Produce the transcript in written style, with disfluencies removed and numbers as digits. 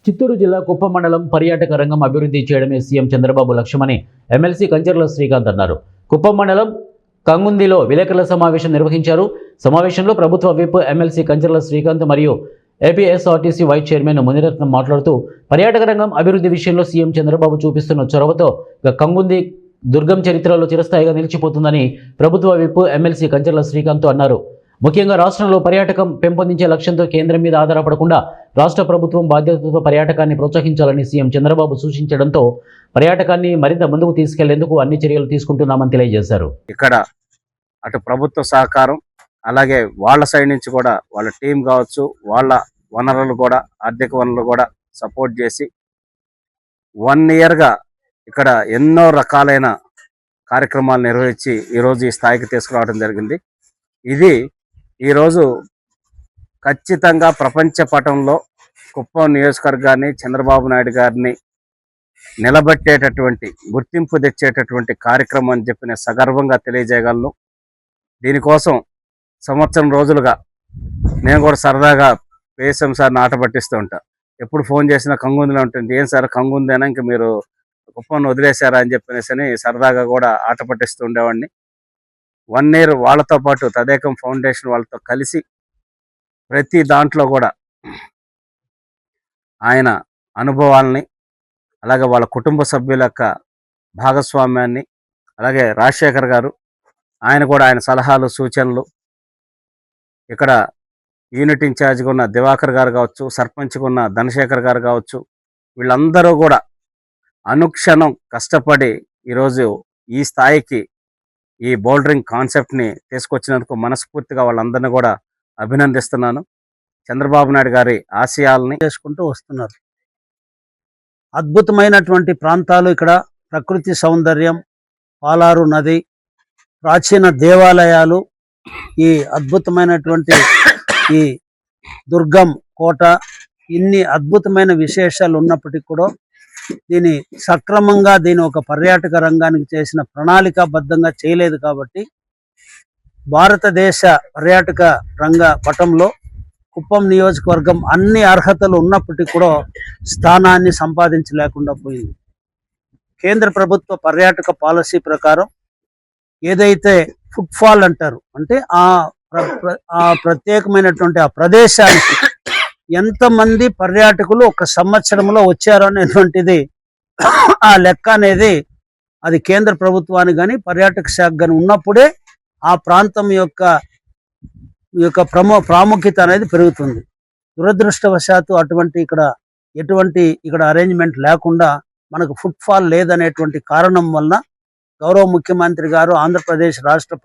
చిత్తూరు జిల్లా కుప్పం మండలం పర్యాటక రంగం అభివృద్ధి చేయడమే సీఎం చంద్రబాబు లక్ష్యమని ఎమ్మెల్సీ కంచర్ల శ్రీకాంత్ అన్నారు. కుప్పం మండలం కంగుందిలో విలేకరుల సమావేశం నిర్వహించారు. సమావేశంలో ప్రభుత్వ విప్ ఎమ్మెల్సీ కంచర్ల శ్రీకాంత్ మరియు ఏపీఎస్ఆర్టీసీ వైస్ చైర్మన్ మునిరత్నం మాట్లాడుతూ పర్యాటక రంగం అభివృద్ధి విషయంలో సీఎం చంద్రబాబు చూపిస్తున్న చొరవతో కంగుంది దుర్గం చరిత్రలో చిరస్థాయిగా నిలిచిపోతుందని ప్రభుత్వ విప్ ఎమ్మెల్సీ కంచర్ల శ్రీకాంత్ అన్నారు. ముఖ్యంగా రాష్ట్రంలో పర్యాటకం పెంపొందించే లక్ష్యంతో కేంద్రం మీద ఆధారపడకుండా రాష్ట్ర ప్రభుత్వం బాధ్యతతో పర్యాటకాన్ని ప్రోత్సహించాలని సీఎం చంద్రబాబు సూచించడంతో పర్యాటకాన్ని మరింత ముందుకు తీసుకెళ్లేందుకు అన్ని చర్యలు తీసుకుంటున్నామని తెలియజేశారు. ఇక్కడ అటు ప్రభుత్వ సహకారం అలాగే వాళ్ళ సైడ్ నుంచి కూడా వాళ్ళ టీం కావచ్చు, వాళ్ళ వనరులు కూడా ఆర్థిక వనరులు కూడా సపోర్ట్ చేసి 1 ఇయర్గా ఇక్కడ ఎన్నో రకాలైన కార్యక్రమాలు నిర్వహించి ఈరోజు ఈ స్థాయికి తీసుకురావడం జరిగింది. ఇది ఈరోజు ఖచ్చితంగా ప్రపంచ పటంలో కుప్పం నియోజకవర్గాన్ని చంద్రబాబు నాయుడు గారిని నిలబెట్టేటటువంటి గుర్తింపు తెచ్చేటటువంటి కార్యక్రమం అని చెప్పి నేను సగర్వంగా తెలియజేయగలను. దీనికోసం సంవత్సరం రోజులుగా నేను కూడా సరదాగా పేసం సార్ని ఆట పట్టిస్తూ ఉంటా. ఎప్పుడు ఫోన్ చేసినా కంగుందిలో ఉంటుంది. ఏం సార్ కంగుందేనా ఇంక మీరు కుప్పంను వదిలేశారా అని చెప్పనేసి సరదాగా కూడా ఆట పట్టిస్తూ ఉండేవాడిని. 1 ఇయర్ వాళ్ళతో పాటు తదేకం ఫౌండేషన్ వాళ్ళతో కలిసి ప్రతి దాంట్లో కూడా ఆయన అనుభవాల్ని అలాగే వాళ్ళ కుటుంబ సభ్యుల యొక్క భాగస్వామ్యాన్ని అలాగే రాజశేఖర్ గారు ఆయన కూడా ఆయన సలహాలు సూచనలు ఇక్కడ యూనిట్ ఇన్ఛార్జ్గా ఉన్న దివాకర్ గారు కావచ్చు, సర్పంచ్గా ఉన్న ధనశేఖర్ గారు కావచ్చు, వీళ్ళందరూ కూడా అనుక్షణం కష్టపడి ఈరోజు ఈ స్థాయికి ఈ బౌల్డరింగ్ కాన్సెప్ట్ని తీసుకొచ్చినందుకు మనస్ఫూర్తిగా వాళ్ళందరినీ కూడా అభినందిస్తున్నాను. చంద్రబాబు నాయుడు గారి ఆశయాలని చేసుకుంటూ వస్తున్నారు. అద్భుతమైనటువంటి ప్రాంతాలు ఇక్కడ, ప్రకృతి సౌందర్యం, పాలారు నది, ప్రాచీన దేవాలయాలు, ఈ అద్భుతమైనటువంటి ఈ దుర్గం కోట, ఇన్ని అద్భుతమైన విశేషాలు ఉన్నప్పటికీ కూడా దీని సక్రమంగా ఒక పర్యాటక రంగానికి చేసిన ప్రణాళికాబద్ధంగా చేయలేదు. కాబట్టి భారతదేశ పర్యాటక రంగ పటంలో కుప్పం నియోజకవర్గం అన్ని అర్హతలు ఉన్నప్పటికీ కూడా స్థానాన్ని సంపాదించలేకుండా పోయింది. కేంద్ర ప్రభుత్వ పర్యాటక పాలసీ ప్రకారం ఏదైతే ఫుట్ఫాల్ అంటారు, అంటే ఆ ప్రత్యేకమైనటువంటి ఆ ప్రదేశానికి ఎంతమంది పర్యాటకులు ఒక సంవత్సరంలో వచ్చారు అనేటువంటిది ఆ లెక్క అనేది అది కేంద్ర ప్రభుత్వానికి కానీ పర్యాటక శాఖ కానీ ఉన్నప్పుడే ఆ ప్రాంతం యొక్క ప్రాముఖ్యత అనేది పెరుగుతుంది. దురదృష్టవశాత్తు ఎటువంటి ఇక్కడ అరేంజ్మెంట్ లేకుండా మనకు ఫుట్ఫాల్ లేదనేటువంటి కారణం వలన గౌరవ ముఖ్యమంత్రి గారు ఆంధ్రప్రదేశ్ రాష్ట్ర